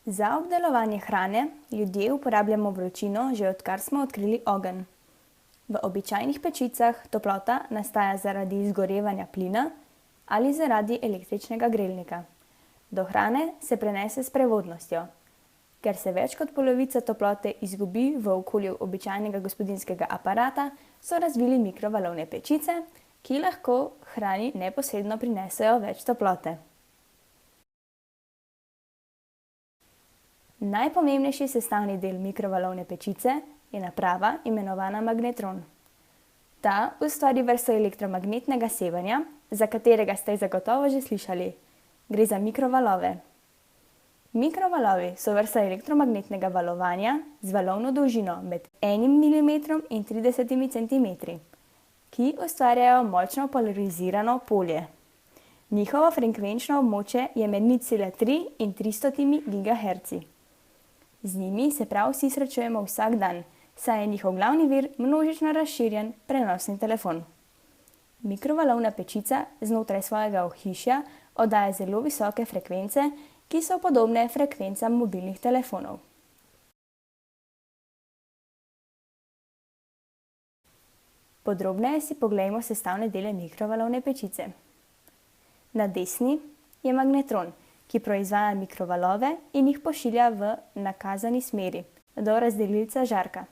Za obdelovanje hrane ljudje uporabljamo vročino že odkar smo odkrili ogenj. V običajnih pečicah toplota nastaja zaradi izgorevanja plina ali zaradi električnega grelnika. Do hrane se prenese s prevodnostjo. Ker se več kot polovica toplote izgubi v okolju običajnega gospodinjskega aparata, so razvili mikrovalovne pečice, ki lahko hrani neposredno prinesejo več toplote. Najpomembnejši sestavni del mikrovalovne pečice je naprava imenovana magnetron. Ta ustvari vrsto elektromagnetnega sevanja, za katerega ste zagotovo že slišali. Gre za mikrovalove. Mikrovalovi so vrsta elektromagnetnega valovanja z valovno dolžino med 1 mm in 30 cm, ki ustvarjajo močno polarizirano polje. Njihovo frekvenčno območje je med 0,3 in 300 GHz. Z njimi se prav vsi srečujemo vsak dan, saj je njihov glavni vir množično razširjen prenosni telefon. Mikrovalovna pečica znotraj svojega ohišja oddaja zelo visoke frekvence, ki so podobne frekvencam mobilnih telefonov. Podrobneje si poglejmo sestavne dele mikrovalovne pečice. Na desni je magnetron, ki proizvaja mikrovalove in jih pošilja v nakazani smeri do razdelilca žarka.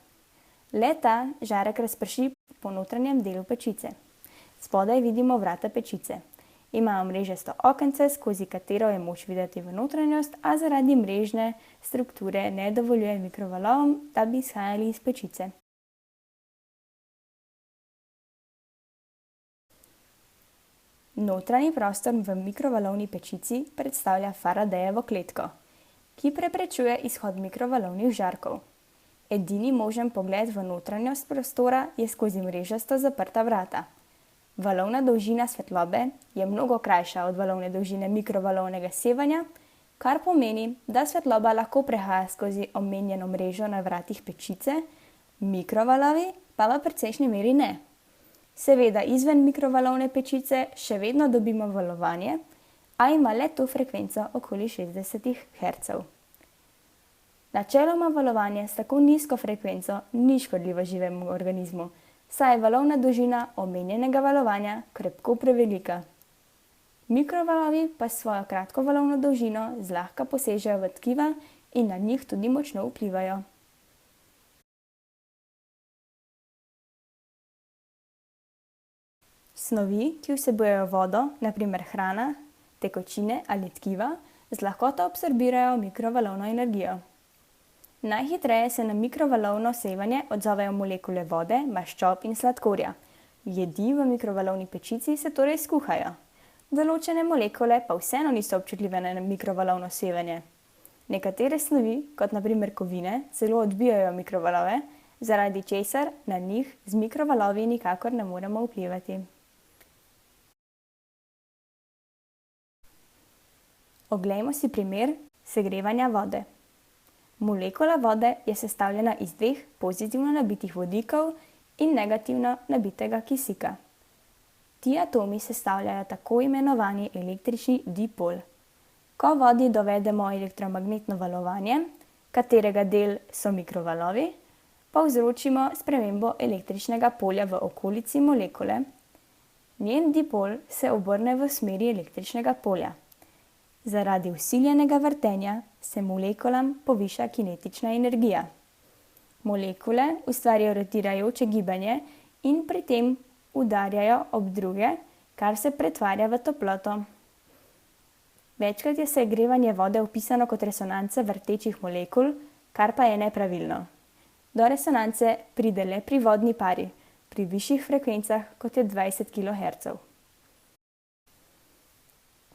Le-ta žarek razprši po notranjem delu pečice. Spodaj vidimo vrata pečice. Imajo mrežasto okence, skozi katero je moč videti v notranjost, a zaradi mrežne strukture ne dovoljuje mikrovalovom, da bi izhajali iz pečice. Notranji prostor v mikrovalovni pečici predstavlja Faradayevo kletko, ki preprečuje izhod mikrovalovnih žarkov. Edini možen pogled v notranjost prostora je skozi mrežasto zaprta vrata. Valovna dolžina svetlobe je mnogo krajša od valovne dolžine mikrovalovnega sevanja, kar pomeni, da svetloba lahko prehaja skozi omenjeno mrežo na vratih pečice, mikrovalovi pa v precejšnji meri ne. Seveda izven mikrovalovne pečice še vedno dobimo valovanje, a ima le to frekvenco okoli 60 Hz. Načeloma valovanje s tako nizko frekvenco ni škodljivo živemu organizmu, saj je valovna dolžina omenjenega valovanja krepko prevelika. Mikrovalovi pa s svojo kratko valovno dolžino zlahka posežejo v tkiva in na njih tudi močno vplivajo. Snovi, ki vsebujejo vodo, na primer hrana, tekočine ali tkiva, z lahkoto absorbirajo mikrovalovno energijo. Najhitreje se na mikrovalovno sevanje odzovejo molekule vode, maščob in sladkorja. Jedi v mikrovalovni pečici se torej skuhajo. Določene molekule pa vseeno niso občutljive na mikrovalovno sevanje. Nekatere snovi, kot na primer kovine, celo odbijajo mikrovalove, zaradi česar na njih z mikrovalovi nikakor ne moremo vplivati. Oglejmo si primer segrevanja vode. Molekula vode je sestavljena iz dveh pozitivno nabitih vodikov in negativno nabitega kisika. Ti atomi sestavljajo tako imenovani električni dipol. Ko vodi dovedemo elektromagnetno valovanje, katerega del so mikrovalovi, povzročimo spremembo električnega polja v okolici molekule. Njen dipol se obrne v smeri električnega polja. Zaradi vsiljenega vrtenja se molekulam poviša kinetična energija. Molekule ustvarijo rotirajoče gibanje in pri tem udarjajo ob druge, kar se pretvarja v toploto. Večkrat je segrevanje vode opisano kot resonanca vrtečih molekul, kar pa je nepravilno. Do resonance pride le pri vodni pari, pri višjih frekvencah kot je 20 kHz.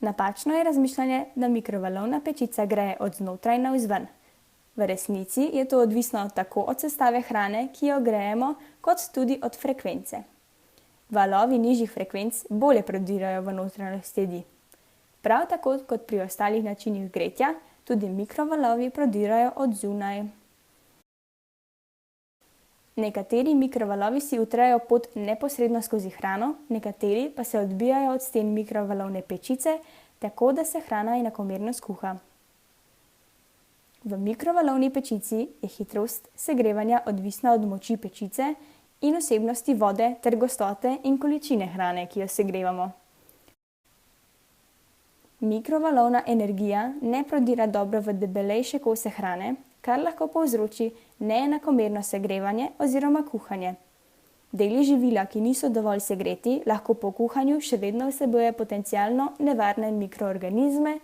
Napačno je razmišljanje, da mikrovalovna pečica greje od znotraj navzven. V resnici je to odvisno tako od sestave hrane, ki jo grejemo, kot tudi od frekvence. Valovi nižjih frekvenc bolje prodirajo v notranjost jedi. Prav tako kot pri ostalih načinih gretja, tudi mikrovalovi prodirajo od zunaj. Nekateri mikrovalovi si utrejo pot neposredno skozi hrano, nekateri pa se odbijajo od sten mikrovalovne pečice, tako da se hrana enakomerno skuha. V mikrovalovni pečici je hitrost segrevanja odvisna od moči pečice in vsebnosti vode ter gostote in količine hrane, ki jo segrevamo. Mikrovalovna energija ne prodira dobro v debelejše kose hrane, kar lahko povzroči neenakomerno segrevanje oziroma kuhanje. Deli živila, ki niso dovolj segreti, lahko po kuhanju še vedno vsebuje potencialno nevarne mikroorganizme,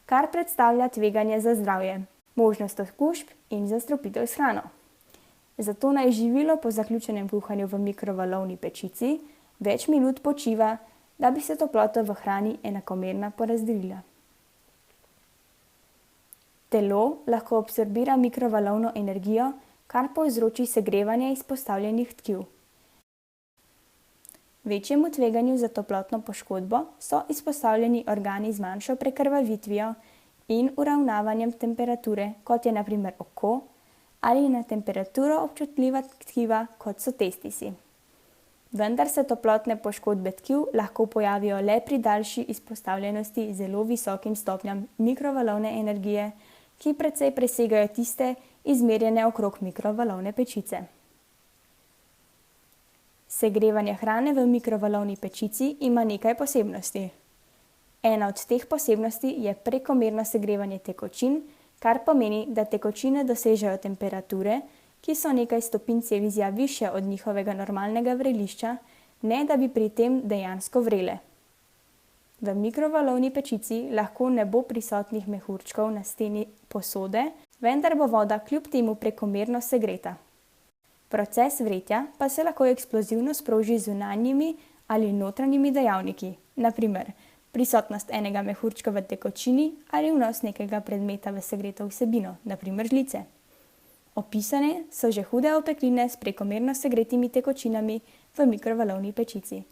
kar predstavlja tveganje za zdravje, možnost okužb in zastrupitev s hrano. Zato naj živilo po zaključenem kuhanju v mikrovalovni pečici več minut počiva, da bi se toplota v hrani enakomerno porazdelila. Telo lahko absorbira mikrovalovno energijo, kar povzroči segrevanje izpostavljenih tkiv. Večjemu tveganju za toplotno poškodbo so izpostavljeni organi z manjšo prekrvavitvijo in uravnavanjem temperature, kot je na primer oko, ali na temperaturo občutljiva tkiva, kot so testisi. Vendar se toplotne poškodbe tkiv lahko pojavijo le pri daljši izpostavljenosti zelo visokim stopnjam mikrovalovne energije, ki precej presegajo tiste izmerjene okrog mikrovalovne pečice. Segrevanje hrane v mikrovalovni pečici ima nekaj posebnosti. Ena od teh posebnosti je prekomerno segrevanje tekočin, kar pomeni, da tekočine dosežejo temperature, ki so nekaj stopinj Celzija višje od njihovega normalnega vrelišča, ne da bi pri tem dejansko vrele. V mikrovalovni pečici lahko ne bo prisotnih mehurčkov na steni posode, vendar bo voda kljub temu prekomerno segreta. Proces vretja pa se lahko eksplozivno sproži z zunanjimi ali notranjimi dejavniki, na primer prisotnost enega mehurčka v tekočini ali vnos nekega predmeta v segreto vsebino, na primer žlice. Opisane so že hude opekline s prekomerno segretimi tekočinami v mikrovalovni pečici.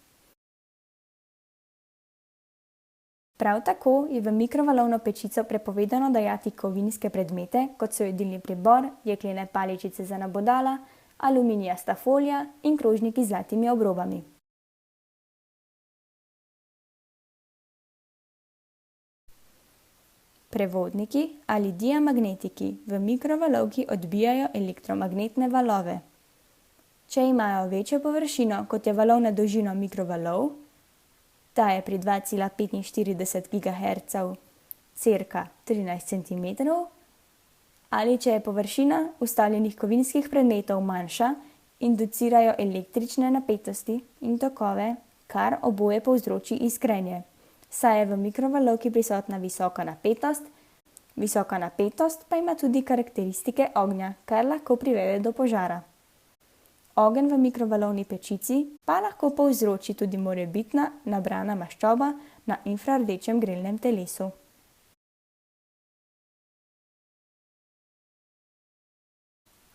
Prav tako je v mikrovalovno pečico prepovedano dajati kovinske predmete, kot so jedilni pribor, jeklene paličice za nabodala, aluminijasta folija in krožniki z zlatimi obrobami. Prevodniki ali diamagnetiki v mikrovalovki odbijajo elektromagnetne valove. Če imajo večjo površino, kot je valovna dolžina mikrovalov, ta je pri 2,45 GHz cirka 13 cm, ali če je površina vstavljenih kovinskih predmetov manjša, inducirajo električne napetosti in tokove, kar oboje povzroči iskrenje, saj je v mikrovalovki prisotna visoka napetost pa ima tudi karakteristike ognja, kar lahko privede do požara. Ogenj v mikrovalovni pečici pa lahko povzroči tudi morebitna nabrana maščoba na infrardečem grelnem telesu.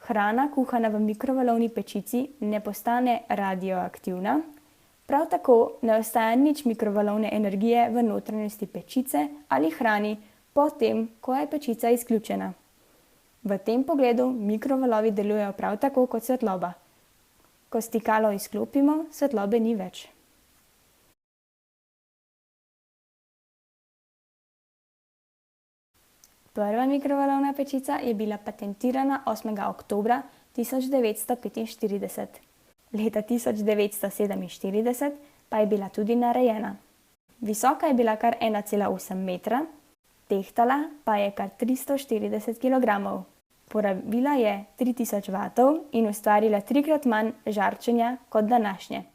Hrana, kuhana v mikrovalovni pečici, ne postane radioaktivna, prav tako ne ostaja nič mikrovalovne energije v notranjosti pečice ali hrani po tem, ko je pečica izključena. V tem pogledu mikrovalovi delujejo prav tako kot svetloba. Ko stikalo izklopimo, svetlobe ni več. Prva mikrovalovna pečica je bila patentirana 8. oktobra 1945. Leta 1947 pa je bila tudi narejena. Visoka je bila kar 1,8 metra, tehtala pa je kar 340 kg. Porabila je 3000 vatov in ustvarila 3-krat manj žarčenja kot današnje.